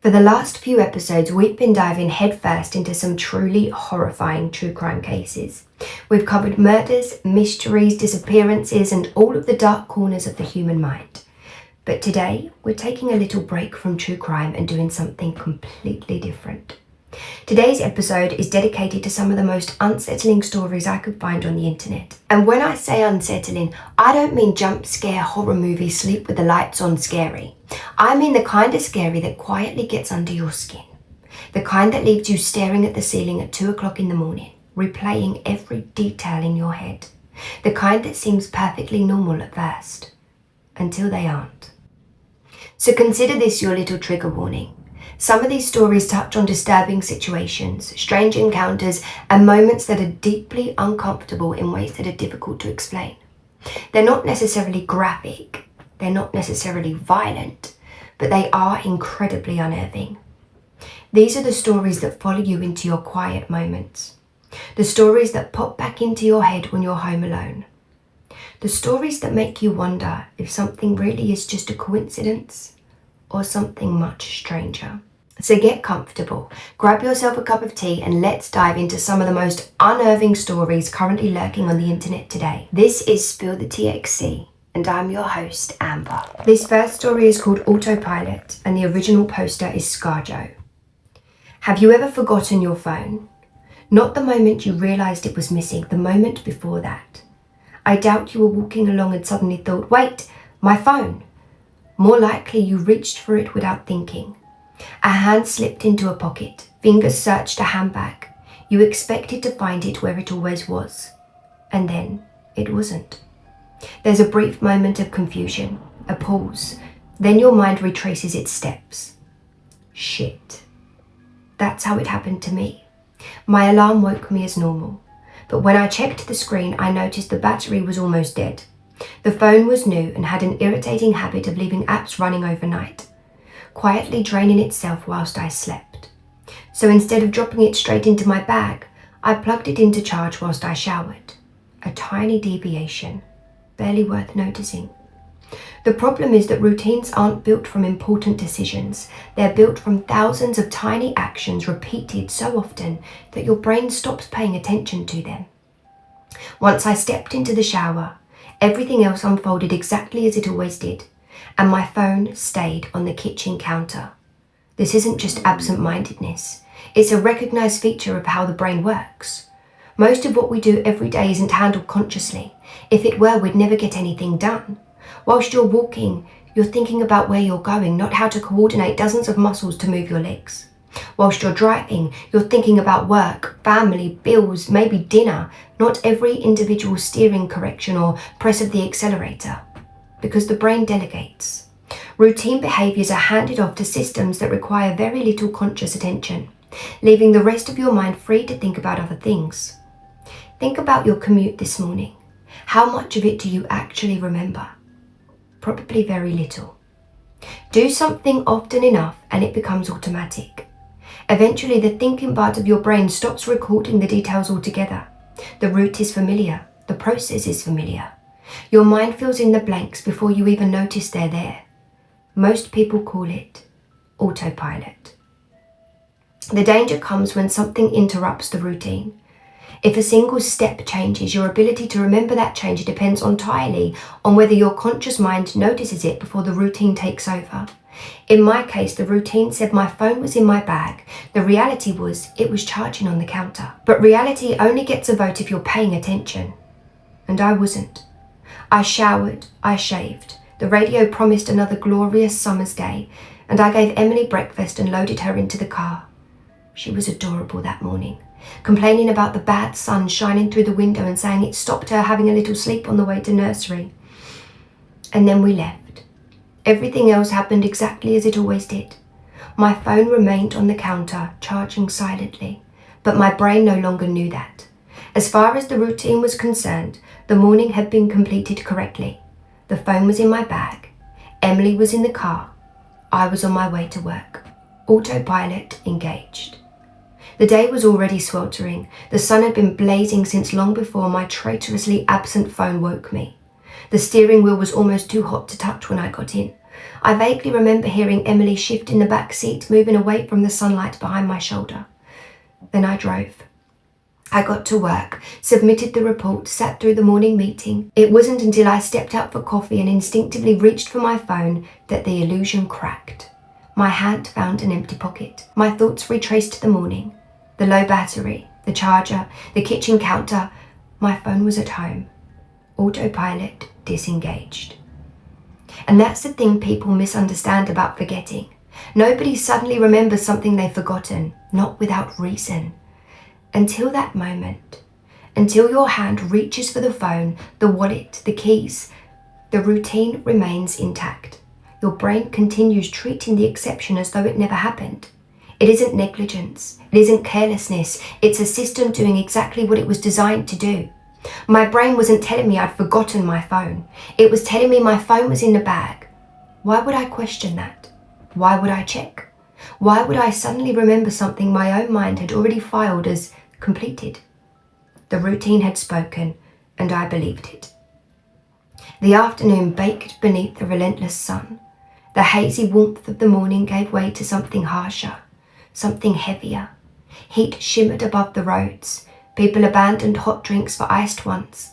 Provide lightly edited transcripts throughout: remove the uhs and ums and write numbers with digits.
For the last few episodes, we've been diving headfirst into some truly horrifying true crime cases. We've covered murders, mysteries, disappearances, and all of the dark corners of the human mind. But today, we're taking a little break from true crime and doing something completely different. Today's episode is dedicated to some of the most unsettling stories I could find on the internet. And when I say unsettling, I don't mean jump scare horror movie sleep with the lights on scary. I mean the kind of scary that quietly gets under your skin. The kind that leaves you staring at the ceiling at 2 o'clock in the morning, replaying every detail in your head. The kind that seems perfectly normal at first, until they aren't. So consider this your little trigger warning. Some of these stories touch on disturbing situations, strange encounters, and moments that are deeply uncomfortable in ways that are difficult to explain. They're not necessarily graphic, they're not necessarily violent, but they are incredibly unnerving. These are the stories that follow you into your quiet moments. The stories that pop back into your head when you're home alone. The stories that make you wonder if something really is just a coincidence or something much stranger. So get comfortable, grab yourself a cup of tea, and let's dive into some of the most unnerving stories currently lurking on the internet today. This is Spill the TXC, and I'm your host, Amber. This first story is called Autopilot, and the original poster is Skarjo. Have you ever forgotten your phone? Not the moment you realized it was missing, the moment before that. I doubt you were walking along and suddenly thought, wait, my phone. More likely you reached for it without thinking. A hand slipped into a pocket, fingers searched a handbag. You expected to find it where it always was, and then it wasn't. There's a brief moment of confusion, a pause, then your mind retraces its steps. Shit. That's how it happened to me. My alarm woke me as normal, but when I checked the screen, I noticed the battery was almost dead. The phone was new and had an irritating habit of leaving apps running overnight, quietly draining itself whilst I slept. So instead of dropping it straight into my bag, I plugged it into charge whilst I showered. A tiny deviation, barely worth noticing. The problem is that routines aren't built from important decisions. They're built from thousands of tiny actions repeated so often that your brain stops paying attention to them. Once I stepped into the shower, everything else unfolded exactly as it always did, and my phone stayed on the kitchen counter. This isn't just absent-mindedness. It's a recognized feature of how the brain works. Most of what we do every day isn't handled consciously. If it were, we'd never get anything done. Whilst you're walking, you're thinking about where you're going, not how to coordinate dozens of muscles to move your legs. Whilst you're driving, you're thinking about work, family, bills, maybe dinner, not every individual steering correction or press of the accelerator. Because the brain delegates. Routine behaviours are handed off to systems that require very little conscious attention, leaving the rest of your mind free to think about other things. Think about your commute this morning. How much of it do you actually remember? Probably very little. Do something often enough and it becomes automatic. Eventually, the thinking part of your brain stops recording the details altogether. The route is familiar. The process is familiar. Your mind fills in the blanks before you even notice they're there. Most people call it autopilot. The danger comes when something interrupts the routine. If a single step changes, your ability to remember that change depends entirely on whether your conscious mind notices it before the routine takes over. In my case, the routine said my phone was in my bag. The reality was it was charging on the counter. But reality only gets a vote if you're paying attention. And I wasn't. I showered, I shaved. The radio promised another glorious summer's day, and I gave Emily breakfast and loaded her into the car. She was adorable that morning, complaining about the bad sun shining through the window and saying it stopped her having a little sleep on the way to nursery. And then we left. Everything else happened exactly as it always did. My phone remained on the counter, charging silently, but my brain no longer knew that. As far as the routine was concerned, the morning had been completed correctly. The phone was in my bag. Emily was in the car. I was on my way to work. Autopilot engaged. The day was already sweltering. The sun had been blazing since long before my traitorously absent phone woke me. The steering wheel was almost too hot to touch when I got in. I vaguely remember hearing Emily shift in the back seat, moving away from the sunlight behind my shoulder. Then I drove. I got to work, submitted the report, sat through the morning meeting. It wasn't until I stepped out for coffee and instinctively reached for my phone that the illusion cracked. My hand found an empty pocket. My thoughts retraced to the morning. The low battery, the charger, the kitchen counter. My phone was at home. Autopilot disengaged. And that's the thing people misunderstand about forgetting. Nobody suddenly remembers something they've forgotten, not without reason. Until that moment, until your hand reaches for the phone, the wallet, the keys, the routine remains intact. Your brain continues treating the exception as though it never happened. It isn't negligence, it isn't carelessness, it's a system doing exactly what it was designed to do. My brain wasn't telling me I'd forgotten my phone. It was telling me my phone was in the bag. Why would I question that? Why would I check? Why would I suddenly remember something my own mind had already filed as completed? The routine had spoken, and I believed it. The afternoon baked beneath the relentless sun. The hazy warmth of the morning gave way to something harsher, something heavier. Heat shimmered above the roads. People abandoned hot drinks for iced ones.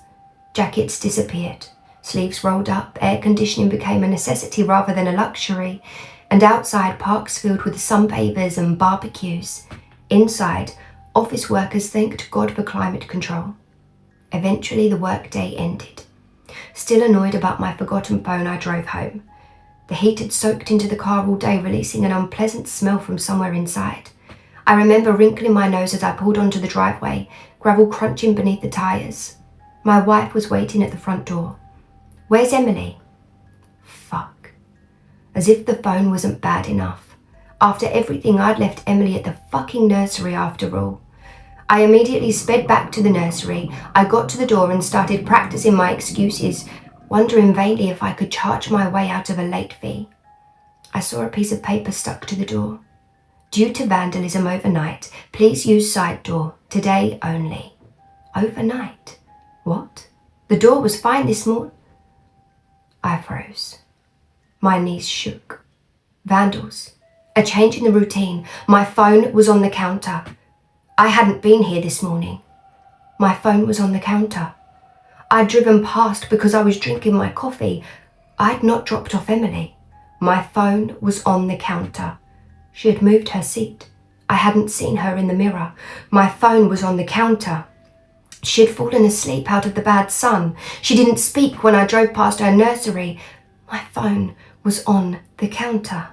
Jackets disappeared. Sleeves rolled up. Air conditioning became a necessity rather than a luxury. And outside, parks filled with sunbathers and barbecues. Inside, office workers thanked God for climate control. Eventually, the workday ended. Still annoyed about my forgotten phone, I drove home. The heat had soaked into the car all day, releasing an unpleasant smell from somewhere inside. I remember wrinkling my nose as I pulled onto the driveway, gravel crunching beneath the tyres. My wife was waiting at the front door. "Where's Emily?" Fuck. As if the phone wasn't bad enough. After everything, I'd left Emily at the fucking nursery after all. I immediately sped back to the nursery. I got to the door and started practicing my excuses, wondering vainly if I could charge my way out of a late fee. I saw a piece of paper stuck to the door. "Due to vandalism overnight, please use side door, today only." Overnight? What? The door was fine this morning. I froze. My knees shook. Vandals. A change in the routine. My phone was on the counter. I hadn't been here this morning. My phone was on the counter. I'd driven past because I was drinking my coffee. I'd not dropped off Emily. My phone was on the counter. She had moved her seat. I hadn't seen her in the mirror. My phone was on the counter. She had fallen asleep out of the bad sun. She didn't speak when I drove past her nursery. My phone was on the counter.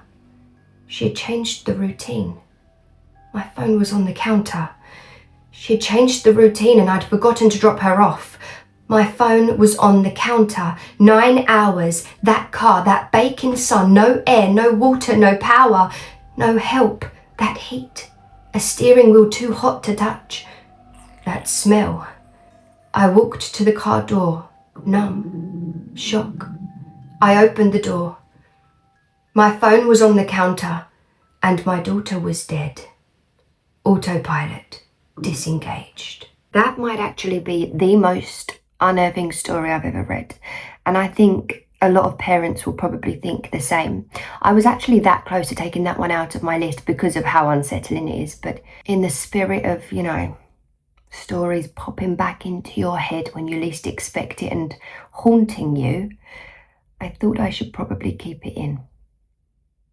She had changed the routine. My phone was on the counter. She had changed the routine and I'd forgotten to drop her off. My phone was on the counter. 9 hours. That car, that baking sun, no air, no water, no power. No help, that heat, a steering wheel too hot to touch, that smell. I walked to the car door, numb, shock. I opened the door. My phone was on the counter and my daughter was dead. Autopilot disengaged. That might actually be the most unnerving story I've ever read, and I think a lot of parents will probably think the same. I was actually that close to taking that one out of my list because of how unsettling it is, but in the spirit of, stories popping back into your head when you least expect it and haunting you, I thought I should probably keep it in.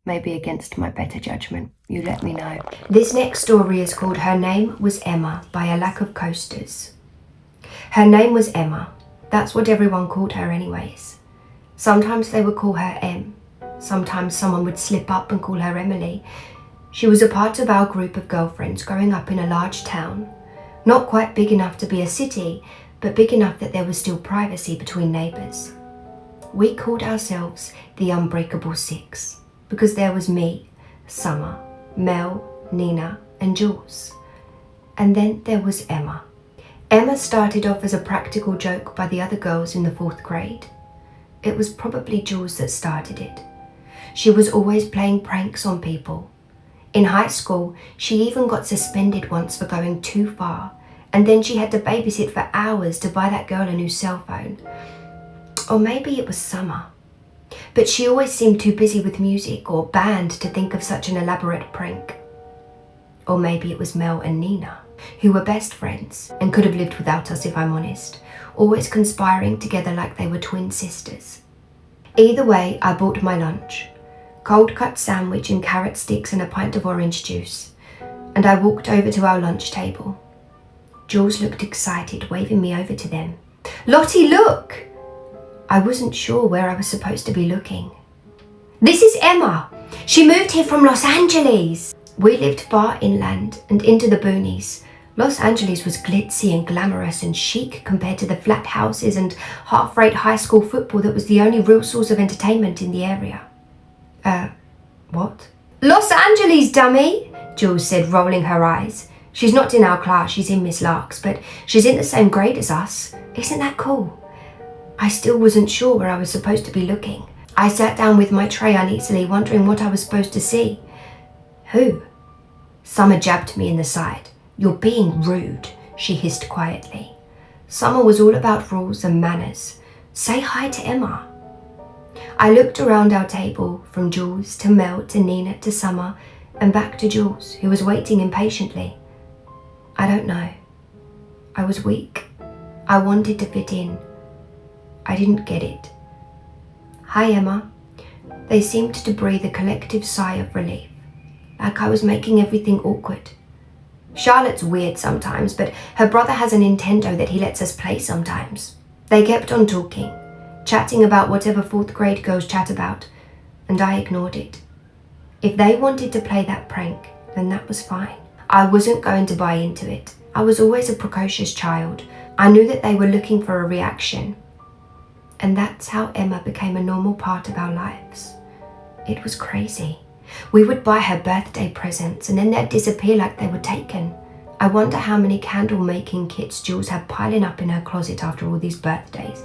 Maybe against my better judgment. You let me know. This next story is called Her Name Was Emma by A Lack of Coasters. Her name was Emma. That's what everyone called her anyways. Sometimes they would call her Em. Sometimes someone would slip up and call her Emily. She was a part of our group of girlfriends growing up in a large town. Not quite big enough to be a city, but big enough that there was still privacy between neighbours. We called ourselves the Unbreakable Six, because there was me, Summer, Mel, Nina, and Jules. And then there was Emma. Emma started off as a practical joke by the other girls in the 4th grade. It was probably Jules that started it. She was always playing pranks on people. In high school, she even got suspended once for going too far, and then she had to babysit for hours to buy that girl a new cell phone. Or maybe it was Summer. But she always seemed too busy with music or band to think of such an elaborate prank. Or maybe it was Mel and Nina, who were best friends and could have lived without us if I'm honest, always conspiring together like they were twin sisters. Either way, I bought my lunch, cold cut sandwich and carrot sticks and a pint of orange juice, and I walked over to our lunch table. Jules looked excited, waving me over to them. "Lottie, look!" I wasn't sure where I was supposed to be looking. "This is Emma. She moved here from Los Angeles." We lived far inland and into the boonies. Los Angeles was glitzy and glamorous and chic compared to the flat houses and half-rate high school football that was the only real source of entertainment in the area. What? "Los Angeles, dummy," Jules said, rolling her eyes. "She's not in our class, she's in Miss Lark's, but she's in the same grade as us. Isn't that cool?" I still wasn't sure where I was supposed to be looking. I sat down with my tray uneasily, wondering what I was supposed to see. "Who?" Summer jabbed me in the side. "You're being rude," she hissed quietly. Summer was all about rules and manners. "Say hi to Emma." I looked around our table, from Jules to Mel to Nina to Summer, and back to Jules, who was waiting impatiently. I don't know. I was weak. I wanted to fit in. I didn't get it. "Hi, Emma." They seemed to breathe a collective sigh of relief, like I was making everything awkward. "Charlotte's weird sometimes, but her brother has a Nintendo that he lets us play sometimes." They kept on talking, chatting about whatever fourth grade girls chat about, and I ignored it. If they wanted to play that prank, then that was fine. I wasn't going to buy into it. I was always a precocious child. I knew that they were looking for a reaction. And that's how Emma became a normal part of our lives. It was crazy. We would buy her birthday presents and then they'd disappear like they were taken. I wonder how many candle-making kits Jules had piling up in her closet after all these birthdays.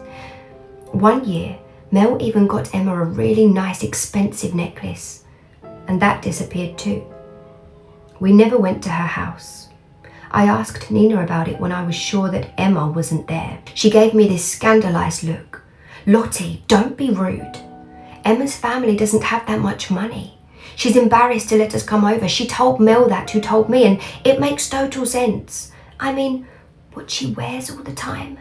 One year, Mel even got Emma a really nice, expensive necklace, and that disappeared too. We never went to her house. I asked Nina about it when I was sure that Emma wasn't there. She gave me this scandalized look. "Lottie, don't be rude. Emma's family doesn't have that much money. She's embarrassed to let us come over. She told Mel that, who told me, and it makes total sense. I mean, what she wears all the time.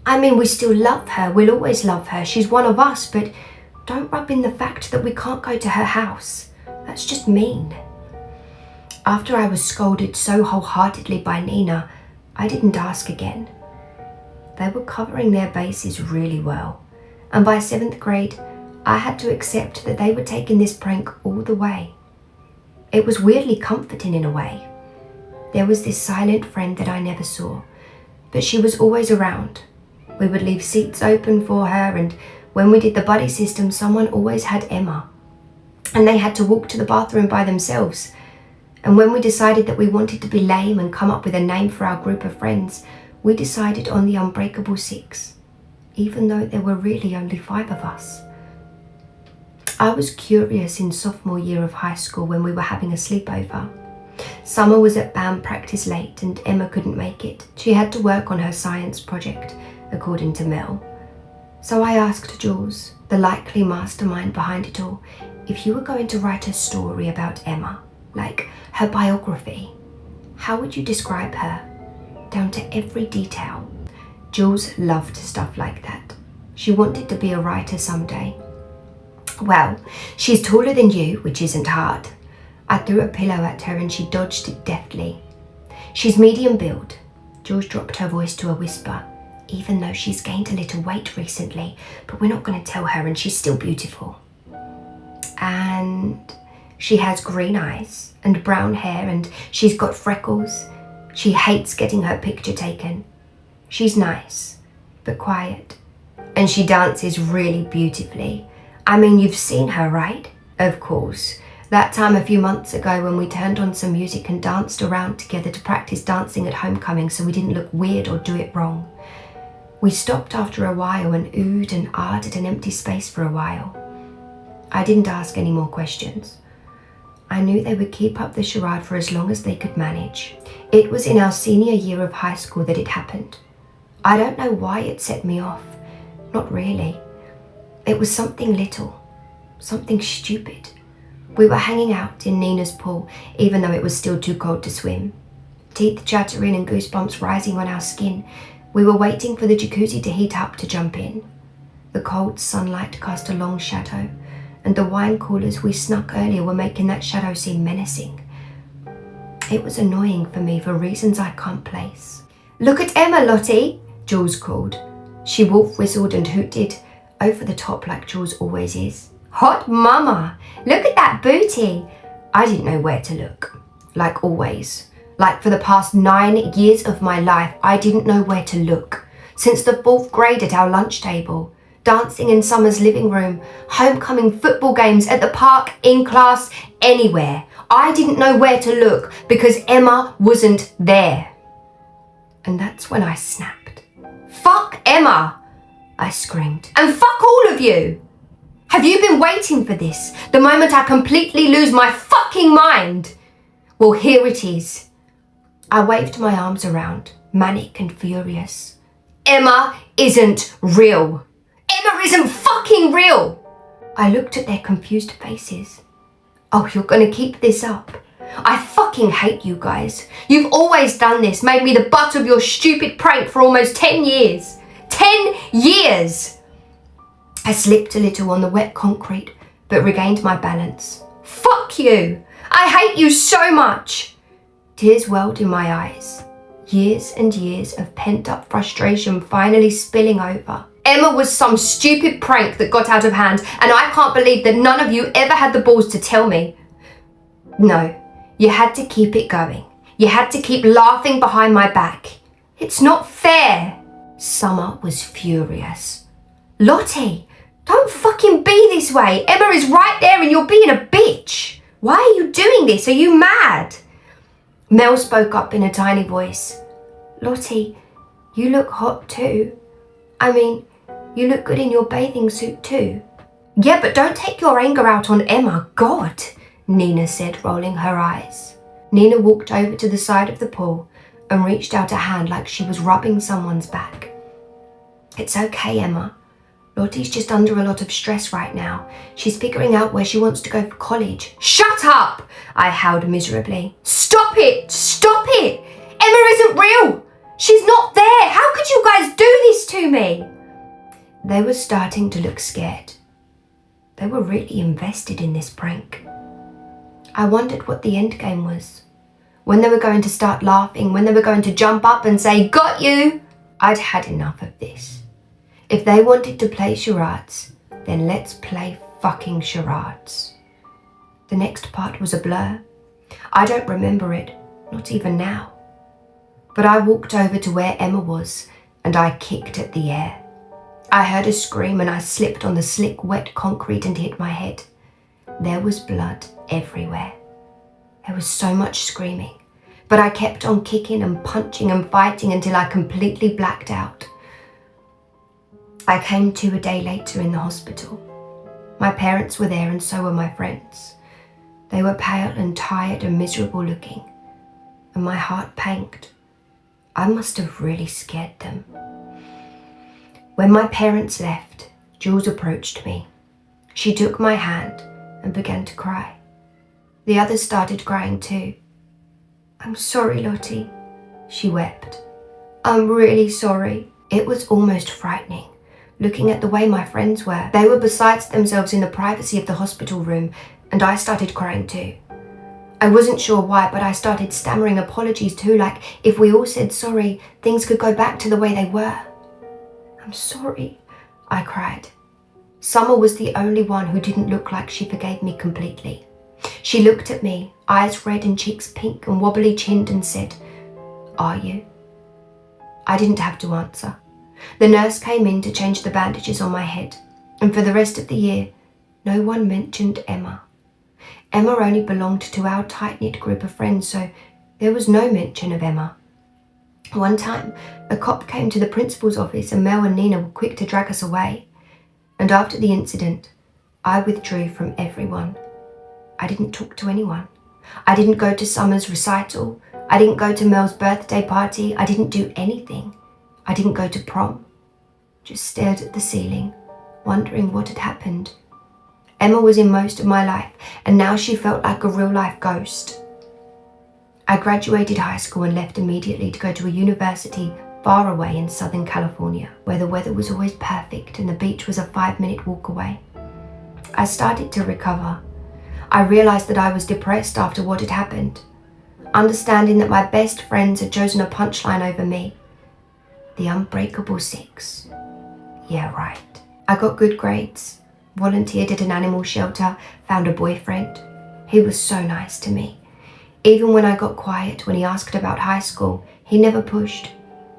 I mean, we still love her. We'll always love her. She's one of us, but don't rub in the fact that we can't go to her house. That's just mean." After I was scolded so wholeheartedly by Nina, I didn't ask again. They were covering their bases really well, and by 7th grade, I had to accept that they were taking this prank all the way. It was weirdly comforting in a way. There was this silent friend that I never saw, but she was always around. We would leave seats open for her, and when we did the buddy system, someone always had Emma, and they had to walk to the bathroom by themselves. And when we decided that we wanted to be lame and come up with a name for our group of friends, we decided on the Unbreakable Six, even though there were really only 5 of us. I was curious in sophomore year of high school when we were having a sleepover. Summer was at band practice late and Emma couldn't make it. She had to work on her science project, according to Mel. So I asked Jules, the likely mastermind behind it all, if you were going to write a story about Emma, like her biography, how would you describe her, down to every detail? Jules loved stuff like that. She wanted to be a writer someday. "Well, she's taller than you, which isn't hard." I threw a pillow at her and she dodged it deftly. "She's medium build." Jules dropped her voice to a whisper. "Even though she's gained a little weight recently, but we're not going to tell her and she's still beautiful." "And she has green eyes and brown hair and she's got freckles. She hates getting her picture taken. She's nice, but quiet. And she dances really beautifully. I mean, you've seen her, right?" "Of course. That time a few months ago when we turned on some music and danced around together to practice dancing at homecoming so we didn't look weird or do it wrong. We stopped after a while and oohed and ahed at an empty space for a while. I didn't ask any more questions. I knew they would keep up the charade for as long as they could manage. It was in our senior year of high school that it happened. I don't know why it set me off. Not really. It was something little, something stupid. We were hanging out in Nina's pool, even though it was still too cold to swim. Teeth chattering and goosebumps rising on our skin, we were waiting for the jacuzzi to heat up to jump in. The cold sunlight cast a long shadow, and the wine coolers we snuck earlier were making that shadow seem menacing. It was annoying for me for reasons I can't place. "Look at Emma, Lottie," Jules called. She wolf whistled and hooted, over the top like Jules always is. "Hot mama, look at that booty." I didn't know where to look, like always. Like for the past 9 years of my life, I didn't know where to look. Since the 4th grade at our lunch table, dancing in Summer's living room, homecoming football games at the park, in class, anywhere. I didn't know where to look because Emma wasn't there. And that's when I snapped. "Fuck Emma!" I screamed. "And fuck all of you! Have you been waiting for this? The moment I completely lose my fucking mind? Well, here it is." I waved my arms around, manic and furious. "Emma isn't real. Emma isn't fucking real!" I looked at their confused faces. "Oh, you're gonna keep this up? I fucking hate you guys. You've always done this, made me the butt of your stupid prank for almost 10 years. 10 years! I slipped a little on the wet concrete, but regained my balance. "Fuck you! I hate you so much!" Tears welled in my eyes. Years and years of pent-up frustration finally spilling over. Emma was some stupid prank that got out of hand, and I can't believe that none of you ever had the balls to tell me. No, you had to keep it going. You had to keep laughing behind my back. It's not fair. Summer was furious. "Lottie, don't fucking be this way. Emma is right there and you're being a bitch. Why are you doing this? Are you mad?" Mel spoke up in a tiny voice. "Lottie, you look hot too. I mean, you look good in your bathing suit too." "Yeah, but don't take your anger out on Emma, God," Nina said, rolling her eyes. Nina walked over to the side of the pool and reached out a hand like she was rubbing someone's back. "It's okay, Emma. Lottie's just under a lot of stress right now. She's figuring out where she wants to go for college." "Shut up!" I howled miserably. "Stop it! Stop it! Emma isn't real! She's not there! How could you guys do this to me?" They were starting to look scared. They were really invested in this prank. I wondered what the end game was. When they were going to start laughing, when they were going to jump up and say, "Got you!" I'd had enough of this. If they wanted to play charades, then let's play fucking charades. The next part was a blur. I don't remember it, not even now. But I walked over to where Emma was and I kicked at the air. I heard a scream and I slipped on the slick, wet concrete and hit my head. There was blood everywhere. There was so much screaming, but I kept on kicking and punching and fighting until I completely blacked out. I came to a day later in the hospital. My parents were there and so were my friends. They were pale and tired and miserable looking, and my heart panged. I must have really scared them. When my parents left, Jules approached me. She took my hand and began to cry. The others started crying too. "I'm sorry, Lottie," she wept. "I'm really sorry." It was almost frightening, looking at the way my friends were. They were beside themselves in the privacy of the hospital room, and I started crying too. I wasn't sure why, but I started stammering apologies too, like if we all said sorry, things could go back to the way they were. "I'm sorry," I cried. Summer was the only one who didn't look like she forgave me completely. She looked at me, eyes red and cheeks pink and wobbly-chinned, and said, "Are you?" I didn't have to answer. The nurse came in to change the bandages on my head, and for the rest of the year, no one mentioned Emma. Emma only belonged to our tight-knit group of friends, so there was no mention of Emma. One time, a cop came to the principal's office and Mel and Nina were quick to drag us away. And after the incident, I withdrew from everyone. I didn't talk to anyone. I didn't go to Summer's recital. I didn't go to Mel's birthday party. I didn't do anything. I didn't go to prom. Just stared at the ceiling, wondering what had happened. Emma was in most of my life, and now she felt like a real-life ghost. I graduated high school and left immediately to go to a university far away in Southern California, where the weather was always perfect and the beach was a 5-minute walk away. I started to recover. I realized that I was depressed after what had happened, understanding that my best friends had chosen a punchline over me. The unbreakable 6. Yeah, right. I got good grades, volunteered at an animal shelter, found a boyfriend. He was so nice to me. Even when I got quiet when he asked about high school, he never pushed.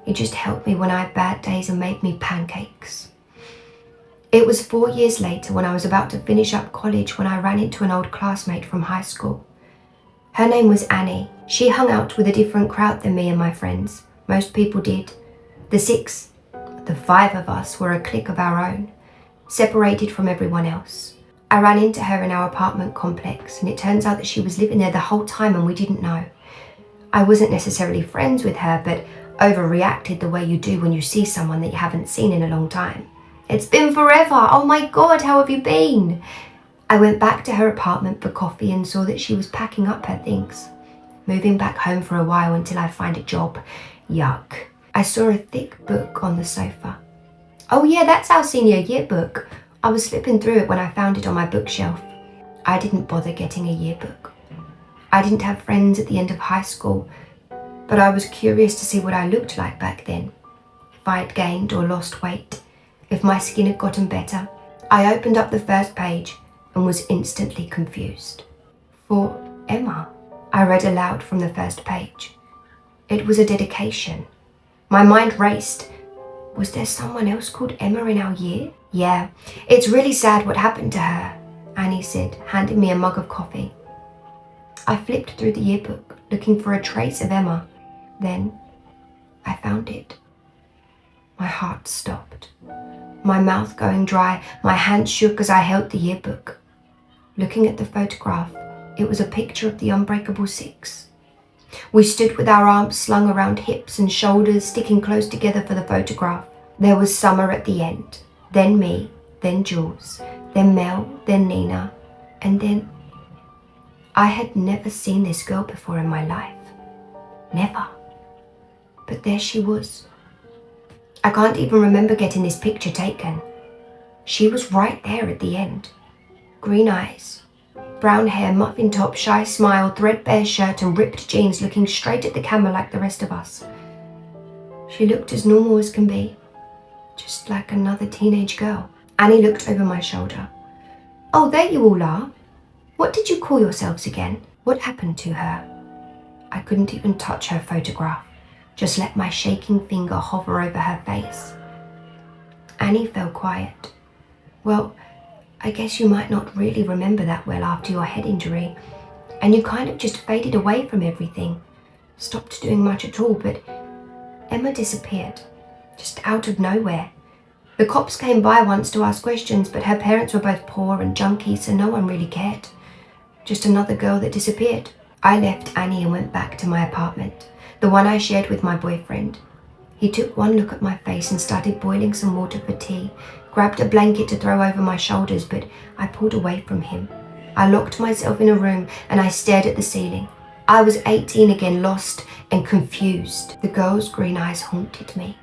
He just helped me when I had bad days and made me pancakes. It was 4 years later, when I was about to finish up college, when I ran into an old classmate from high school. Her name was Annie. She hung out with a different crowd than me and my friends. Most people did. The 5 of us were a clique of our own, separated from everyone else. I ran into her in our apartment complex, and it turns out that she was living there the whole time and we didn't know. I wasn't necessarily friends with her, but overreacted the way you do when you see someone that you haven't seen in a long time. It's been forever. Oh my God, how have you been? I went back to her apartment for coffee and saw that she was packing up her things, moving back home for a while until I find a job. Yuck. I saw a thick book on the sofa. Oh yeah, that's our senior yearbook. I was flipping through it when I found it on my bookshelf. I didn't bother getting a yearbook. I didn't have friends at the end of high school, but I was curious to see what I looked like back then. If I had gained or lost weight, if my skin had gotten better. I opened up the first page and was instantly confused. For Emma, I read aloud from the first page. It was a dedication. My mind raced. Was there someone else called Emma in our year? Yeah, it's really sad what happened to her, Annie said, handing me a mug of coffee. I flipped through the yearbook, looking for a trace of Emma. Then I found it. My heart stopped. My mouth going dry, my hands shook as I held the yearbook. Looking at the photograph, it was a picture of the unbreakable 6. We stood with our arms slung around hips and shoulders, sticking close together for the photograph. There was Summer at the end, then me, then Jules, then Mel, then Nina, and then... I had never seen this girl before in my life. Never. But there she was. I can't even remember getting this picture taken. She was right there at the end. Green eyes, brown hair, muffin top, shy smile, threadbare shirt and ripped jeans, looking straight at the camera like the rest of us. She looked as normal as can be, just like another teenage girl. Annie looked over my shoulder. Oh, there you all are. What did you call yourselves again? What happened to her? I couldn't even touch her photograph, just let my shaking finger hover over her face. Annie fell quiet. Well, I guess you might not really remember that well after your head injury, and you kind of just faded away from everything, stopped doing much at all, but Emma disappeared, just out of nowhere. The cops came by once to ask questions, but her parents were both poor and junkies, so no one really cared. Just another girl that disappeared. I left Annie and went back to my apartment, the one I shared with my boyfriend. He took one look at my face and started boiling some water for tea, grabbed a blanket to throw over my shoulders, but I pulled away from him. I locked myself in a room and I stared at the ceiling. I was 18 again, lost and confused. The girl's green eyes haunted me.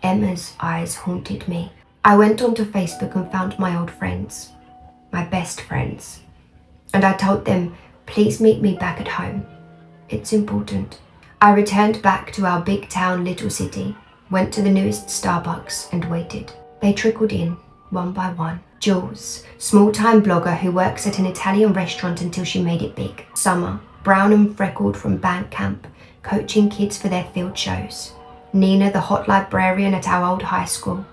Emma's eyes haunted me. I went onto Facebook and found my old friends, my best friends, and I told them, please meet me back at home. It's important. I returned back to our big town, little city, went to the nearest Starbucks and waited. They trickled in, one by one. Jules, small-time blogger who works at an Italian restaurant until she made it big. Summer, brown and freckled from band camp, coaching kids for their field shows. Nina, the hot librarian at our old high school.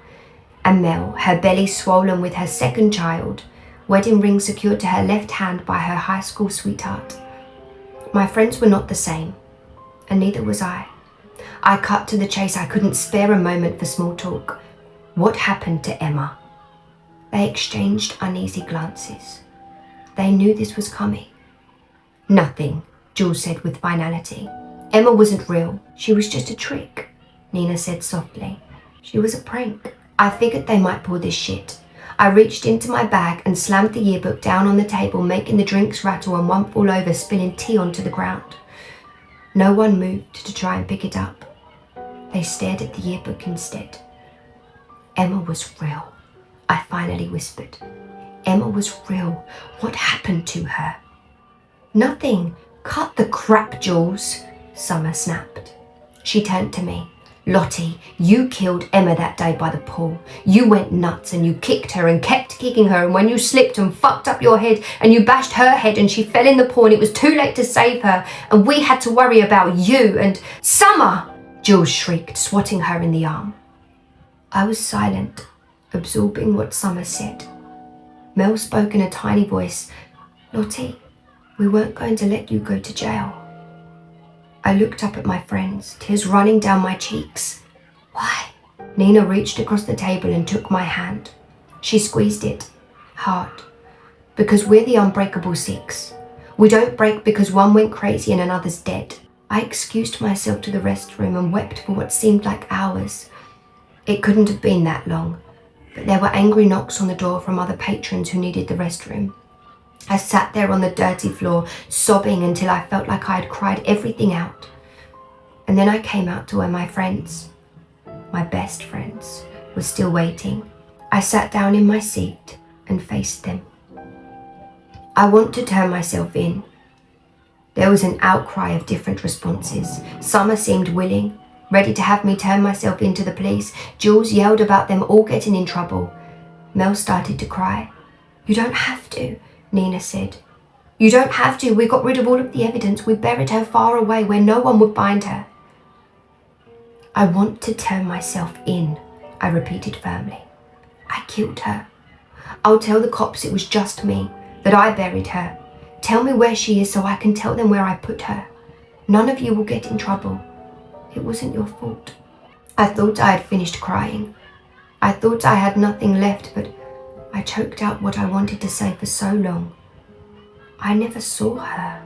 And Mel, her belly swollen with her second child, wedding ring secured to her left hand by her high school sweetheart. My friends were not the same, and neither was I. I cut to the chase. I couldn't spare a moment for small talk. What happened to Emma? They exchanged uneasy glances. They knew this was coming. Nothing, Jules said with finality. Emma wasn't real. She was just a trick, Nina said softly. She was a prank. I figured they might pull this shit. I reached into my bag and slammed the yearbook down on the table, making the drinks rattle and one fall over, spilling tea onto the ground. No one moved to try and pick it up. They stared at the yearbook instead. Emma was real, I finally whispered. Emma was real. What happened to her? Nothing. Cut the crap, Jules, Summer snapped. She turned to me. Lottie, you killed Emma that day by the pool. You went nuts and you kicked her and kept kicking her, and when you slipped and fucked up your head and you bashed her head and she fell in the pool and it was too late to save her and we had to worry about you and... Summer! Jules shrieked, swatting her in the arm. I was silent, absorbing what Summer said. Mel spoke in a tiny voice. Lottie, we weren't going to let you go to jail. I looked up at my friends, tears running down my cheeks. Why? Nina reached across the table and took my hand. She squeezed it, hard. Because we're the unbreakable six. We don't break because one went crazy and another's dead. I excused myself to the restroom and wept for what seemed like hours. It couldn't have been that long, but there were angry knocks on the door from other patrons who needed the restroom. I sat there on the dirty floor, sobbing until I felt like I had cried everything out. And then I came out to where my friends, my best friends, were still waiting. I sat down in my seat and faced them. I want to turn myself in. There was an outcry of different responses. Summer seemed willing, ready to have me turn myself in to the police. Jules yelled about them all getting in trouble. Mel started to cry. You don't have to, Nina said. You don't have to. We got rid of all of the evidence. We buried her far away where no one would find her. I want to turn myself in, I repeated firmly. I killed her. I'll tell the cops it was just me, that I buried her. Tell me where she is so I can tell them where I put her. None of you will get in trouble. It wasn't your fault. I thought I had finished crying. I thought I had nothing left, but I choked out what I wanted to say for so long. I never saw her.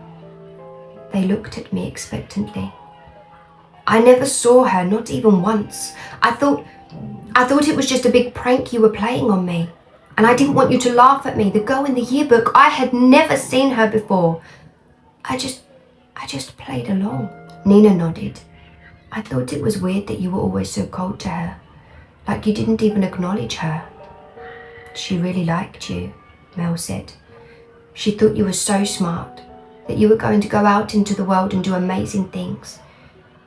They looked at me expectantly. I never saw her, not even once. I thought it was just a big prank you were playing on me. And I didn't want you to laugh at me. The girl in the yearbook, I had never seen her before. I just played along. Nina nodded. I thought it was weird that you were always so cold to her. Like you didn't even acknowledge her. She really liked you, Mel said. She thought you were so smart, that you were going to go out into the world and do amazing things.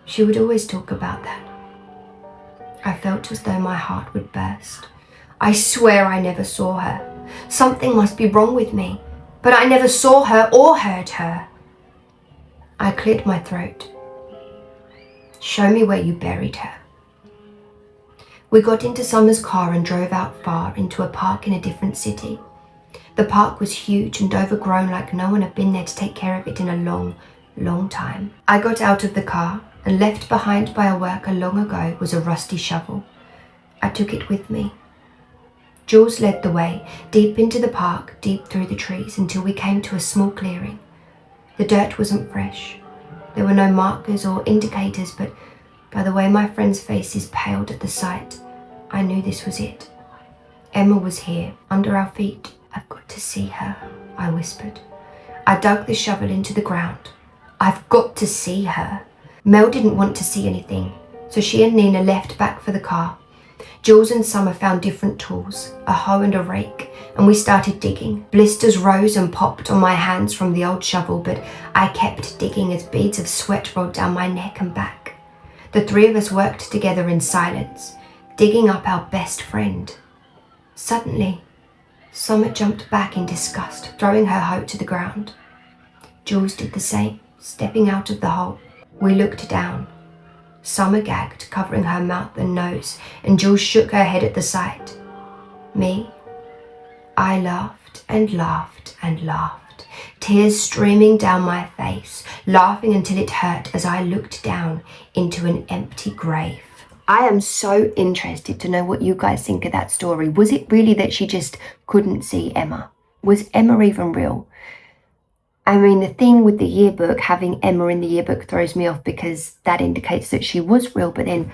She would always talk about that. I felt as though my heart would burst. I swear I never saw her. Something must be wrong with me, but I never saw her or heard her. I cleared my throat. Show me where you buried her. We got into Summer's car and drove out far into a park in a different city. The park was huge and overgrown, like no one had been there to take care of it in a long, long time. I got out of the car, and left behind by a worker long ago was a rusty shovel. I took it with me. Jules led the way, deep into the park, deep through the trees, until we came to a small clearing. The dirt wasn't fresh. There were no markers or indicators, but by the way my friends' faces paled at the sight, I knew this was it. Emma was here, under our feet. I've got to see her, I whispered. I dug the shovel into the ground. I've got to see her. Mel didn't want to see anything, so she and Nina left back for the car. Jules and Summer found different tools, a hoe and a rake, and we started digging. Blisters rose and popped on my hands from the old shovel, but I kept digging as beads of sweat rolled down my neck and back. The three of us worked together in silence, digging up our best friend. Suddenly, Summer jumped back in disgust, throwing her hoe to the ground. Jules did the same, stepping out of the hole. We looked down. Summer gagged, covering her mouth and nose, and Jules shook her head at the sight. Me? I laughed and laughed and laughed, tears streaming down my face, laughing until it hurt as I looked down into an empty grave. I am so interested to know what you guys think of that story. Was it really that she just couldn't see Emma? Was Emma even real? I mean, the thing with the yearbook, having Emma in the yearbook throws me off because that indicates that she was real, but then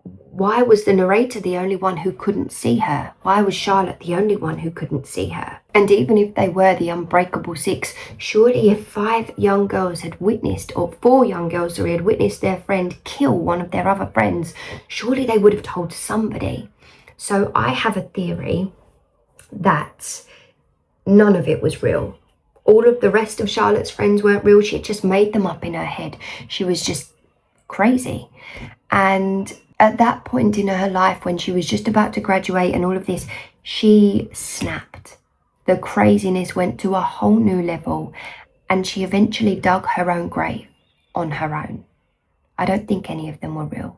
Why was the narrator the only one who couldn't see her? Why was Charlotte the only one who couldn't see her? And even if they were the unbreakable six, surely if 5 young girls had witnessed, or 4 young girls, had witnessed their friend kill one of their other friends, surely they would have told somebody. So I have a theory that none of it was real. All of the rest of Charlotte's friends weren't real. She had just made them up in her head. She was just crazy. And at that point in her life, when she was just about to graduate and all of this, she snapped. The craziness went to a whole new level, and she eventually dug her own grave on her own. I don't think any of them were real.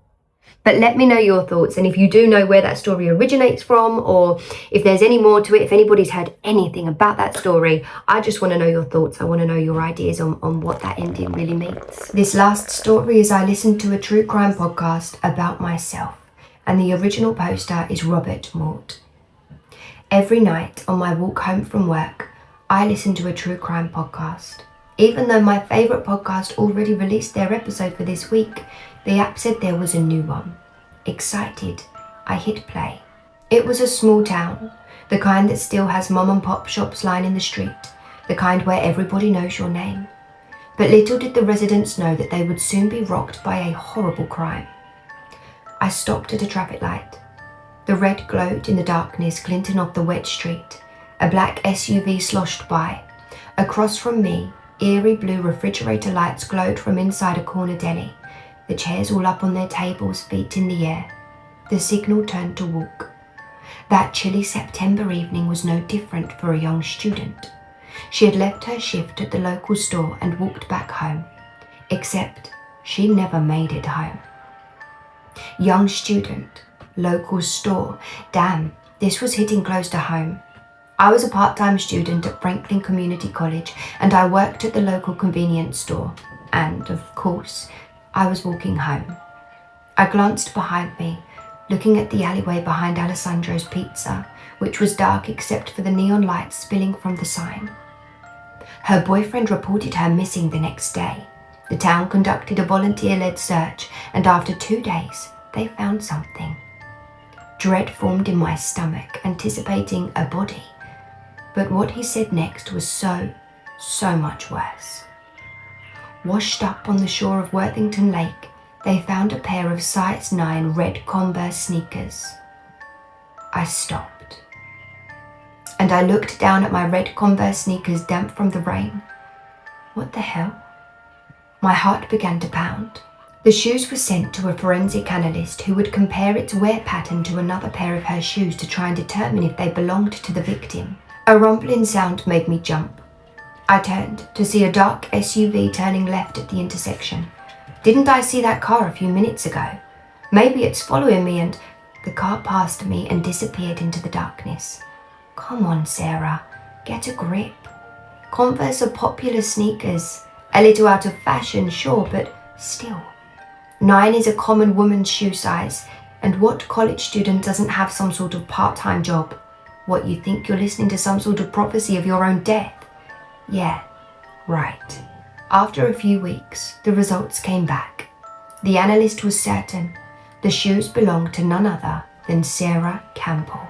But let me know your thoughts, and if you do know where that story originates from, or if there's any more to it, if anybody's heard anything about that story, I just want to know your thoughts. I want to know your ideas on what that ending really means. This last story is I listened to a true crime podcast about myself, and the original poster is Robert Mort. Every night on my walk home from work, I listen to a true crime podcast. Even though my favourite podcast already released their episode for this week, the app said there was a new one. Excited, I hit play. It was a small town, the kind that still has mom and pop shops lining the street, the kind where everybody knows your name. But little did the residents know that they would soon be rocked by a horrible crime. I stopped at a traffic light. The red glowed in the darkness, glinting off the wet street. A black SUV sloshed by. Across from me, eerie blue refrigerator lights glowed from inside a corner deli. The chairs all up on their tables, feet in the air. The signal turned to walk. That chilly September evening was no different for a young student. She had left her shift at the local store and walked back home. Except she never made it home. Young student, local store. Damn, this was hitting close to home. I was a part-time student at Franklin Community College, and I worked at the local convenience store. And, of course, I was walking home. I glanced behind me, looking at the alleyway behind Alessandro's Pizza, which was dark except for the neon lights spilling from the sign. Her boyfriend reported her missing the next day. The town conducted a volunteer-led search, and after 2 days, they found something. Dread formed in my stomach, anticipating a body. But what he said next was so much worse. Washed up on the shore of Worthington Lake, they found a pair of size 9 red Converse sneakers. I stopped. And I looked down at my red Converse sneakers, damp from the rain. What the hell? My heart began to pound. The shoes were sent to a forensic analyst who would compare its wear pattern to another pair of her shoes to try and determine if they belonged to the victim. A rumbling sound made me jump. I turned to see a dark SUV turning left at the intersection. Didn't I see that car a few minutes ago? Maybe it's following me, and the car passed me and disappeared into the darkness. Come on, Sarah, get a grip. Converse are popular sneakers. A little out of fashion, sure, but still. 9 is a common woman's shoe size, and what college student doesn't have some sort of part-time job? What, you think you're listening to some sort of prophecy of your own death? Yeah, right. After a few weeks, the results came back. The analyst was certain the shoes belonged to none other than Sarah Campbell.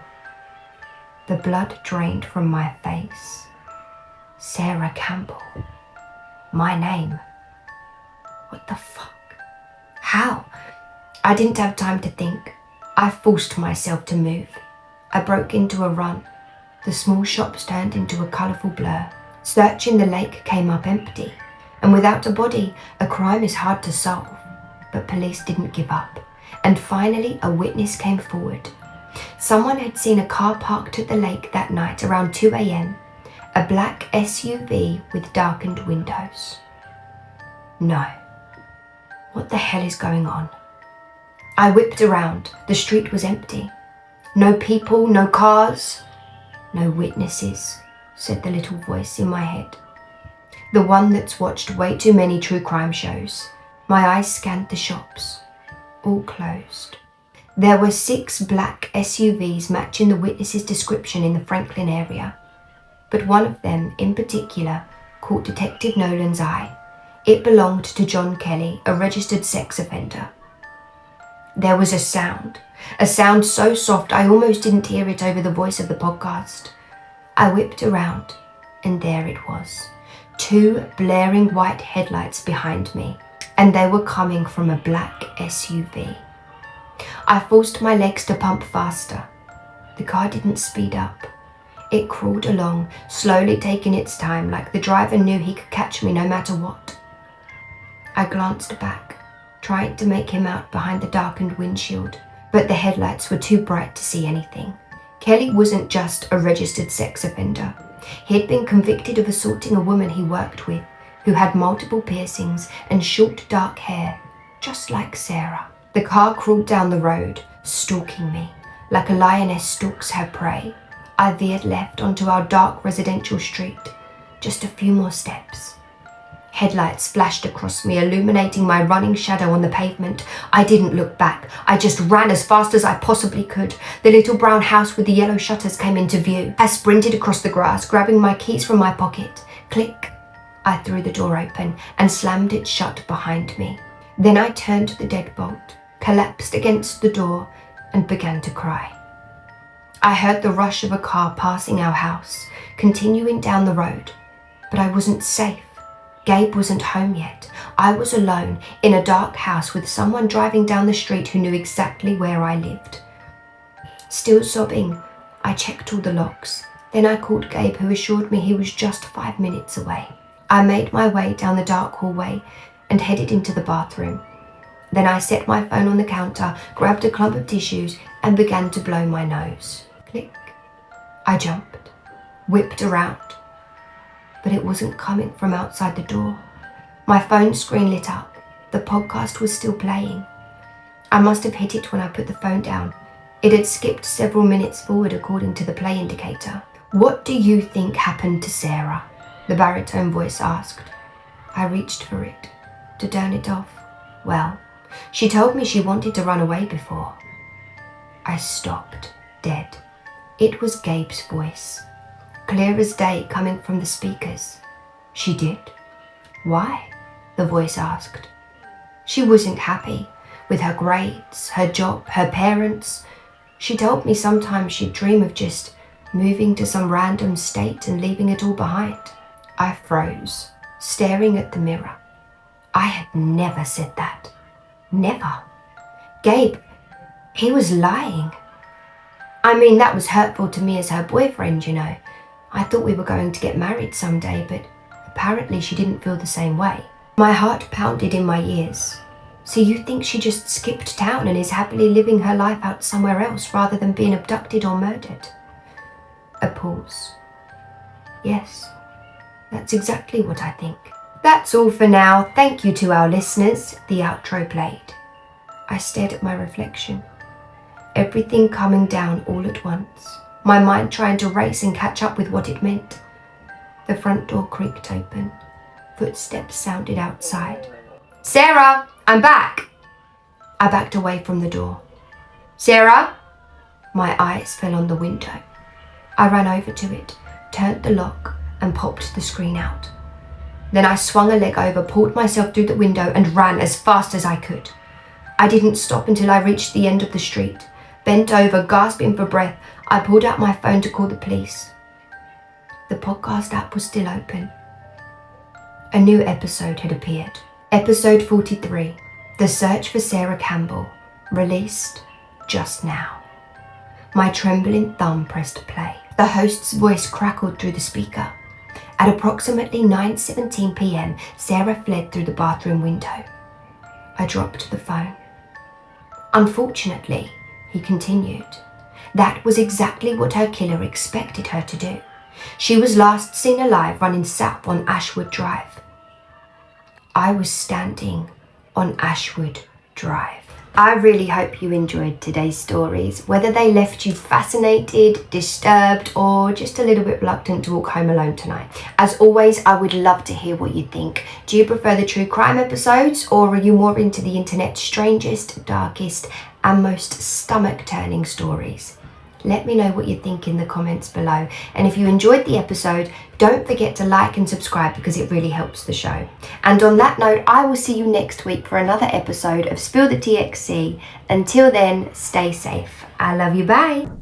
The blood drained from my face. Sarah Campbell. My name. What the fuck? How? I didn't have time to think. I forced myself to move. I broke into a run. The small shops turned into a colourful blur. Searching the lake came up empty. And without a body, a crime is hard to solve. But police didn't give up. And finally, a witness came forward. Someone had seen a car parked at the lake that night around 2 a.m. A black SUV with darkened windows. No. What the hell is going on? I whipped around. The street was empty. No people, no cars, no witnesses, said the little voice in my head. The one that's watched way too many true crime shows. My eyes scanned the shops. All closed. There were 6 black SUVs matching the witness's description in the Franklin area. But one of them, in particular, caught Detective Nolan's eye. It belonged to John Kelly, a registered sex offender. There was a sound so soft I almost didn't hear it over the voice of the podcast. I whipped around, and there it was. 2 blaring white headlights behind me, and they were coming from a black SUV. I forced my legs to pump faster. The car didn't speed up. It crawled along, slowly taking its time, like the driver knew he could catch me no matter what. I glanced back, trying to make him out behind the darkened windshield, but the headlights were too bright to see anything. Kelly wasn't just a registered sex offender. He'd been convicted of assaulting a woman he worked with, who had multiple piercings and short dark hair, just like Sarah. The car crawled down the road, stalking me, like a lioness stalks her prey. I veered left onto our dark residential street. Just a few more steps. Headlights flashed across me, illuminating my running shadow on the pavement. I didn't look back. I just ran as fast as I possibly could. The little brown house with the yellow shutters came into view. I sprinted across the grass, grabbing my keys from my pocket. Click. I threw the door open and slammed it shut behind me. Then I turned the deadbolt, collapsed against the door, and began to cry. I heard the rush of a car passing our house, continuing down the road, but I wasn't safe. Gabe wasn't home yet. I was alone in a dark house with someone driving down the street who knew exactly where I lived. Still sobbing, I checked all the locks. Then I called Gabe, who assured me he was just 5 minutes away. I made my way down the dark hallway and headed into the bathroom. Then I set my phone on the counter, grabbed a clump of tissues, and began to blow my nose. Click. I jumped, whipped around, but it wasn't coming from outside the door. My phone screen lit up. The podcast was still playing. I must have hit it when I put the phone down. It had skipped several minutes forward according to the play indicator. "What do you think happened to Sarah?" the baritone voice asked. I reached for it, to turn it off. Well, she told me she wanted to run away before. I stopped, dead. It was Gabe's voice, clear as day, coming from the speakers. "She did? Why?" the voice asked. She wasn't happy with her grades, her job, her parents. She told me sometimes she'd dream of just moving to some random state and leaving it all behind. I froze, staring at the mirror. I had never said that. Never. Gabe, he was lying. I mean, that was hurtful to me as her boyfriend, you know. I thought we were going to get married someday, but apparently she didn't feel the same way. My heart pounded in my ears. So you think she just skipped town and is happily living her life out somewhere else rather than being abducted or murdered? A pause. Yes, that's exactly what I think. That's all for now. Thank you to our listeners. The outro played. I stared at my reflection. Everything coming down all at once. My mind trying to race and catch up with what it meant. The front door creaked open. Footsteps sounded outside. "Sarah, I'm back!" I backed away from the door. "Sarah?" My eyes fell on the window. I ran over to it, turned the lock, and popped the screen out. Then I swung a leg over, pulled myself through the window, and ran as fast as I could. I didn't stop until I reached the end of the street. Bent over, gasping for breath, I pulled out my phone to call the police. The podcast app was still open. A new episode had appeared. Episode 43, The Search for Sarah Campbell, released just now. My trembling thumb pressed play. The host's voice crackled through the speaker. At approximately 9:17 p.m, Sarah fled through the bathroom window. I dropped the phone. Unfortunately, he continued, that was exactly what her killer expected her to do. She was last seen alive running south on Ashwood Drive. I was standing on Ashwood Drive. I really hope you enjoyed today's stories, whether they left you fascinated, disturbed, or just a little bit reluctant to walk home alone tonight. As always, I would love to hear what you think. Do you prefer the true crime episodes, or are you more into the internet's strangest, darkest, and most stomach-turning stories? Let me know what you think in the comments below. And if you enjoyed the episode, don't forget to like and subscribe because it really helps the show. And on that note, I will see you next week for another episode of Spill the TXC. Until then, stay safe. I love you. Bye.